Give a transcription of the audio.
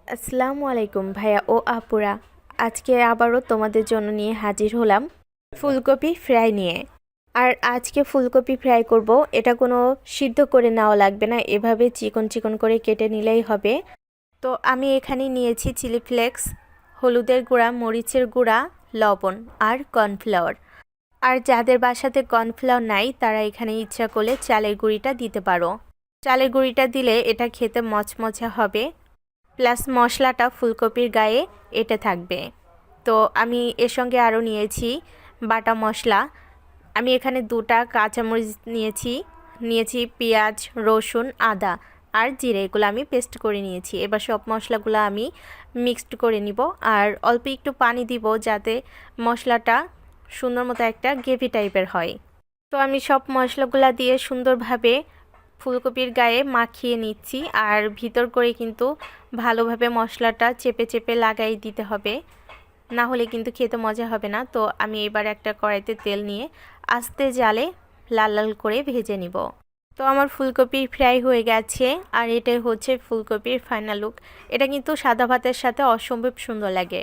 আসসালামু আলাইকুম ভাইয়া ও আপুরা। আজকে আবারও তোমাদের জন্য নিয়ে হাজির হলাম ফুলকপি ফ্রাই নিয়ে। আর আজকে ফুলকপি ফ্রাই করব। এটা কোনো সিদ্ধ করে নেওয়া লাগবে না, এভাবে চিকন চিকন করে কেটে নিলেই হবে। তো আমি এখানে নিয়েছি চিলি ফ্লেক্স, হলুদের গুঁড়া, মরিচের গুঁড়া, লবণ আর কর্নফ্লাওয়ার। আর যাদের বাসাতে কর্নফ্লাওয়ার নাই তারা এখানে ইচ্ছা করলে চালের গুঁড়িটা দিতে পারো। চালের গুঁড়িটা দিলে এটা খেতে মচমচে হবে, প্লাস মশলাটা ফুলকপির গায়ে এটা থাকবে। তো আমি এর সঙ্গে আরও নিয়েছি বাটা মশলা। আমি এখানে 2টা কাঁচামরিচ নিয়েছি পেঁয়াজ, রসুন, আদা আর জিরে, এগুলো আমি পেস্ট করে নিয়েছি। এবার সব মশলাগুলো আমি মিক্সড করে নিব আর অল্প একটু পানি দিব যাতে মশলাটা সুন্দর মতো একটা গ্রেভি টাইপের হয়। তো আমি সব মশলাগুলো দিয়ে সুন্দরভাবে ফুলকপির গায়ে মাখিয়ে নিচ্ছি। আর ভিতর করে কিন্তু ভালোভাবে মশলাটা চেপে চেপে লাগাই দিতে হবে, না হলে কিন্তু খেতে মজা হবে না। তো আমি এবার একটা কড়াইতে তেল নিয়ে আস্তে জালে লাল লাল করে ভেজে নিব। তো আমার ফুলকপি ফ্রাই হয়ে গেছে আর এটাই হচ্ছে ফুলকপির ফাইনাল লুক। এটা কিন্তু সাদা ভাতের সাথে অসম্ভব সুন্দর লাগে।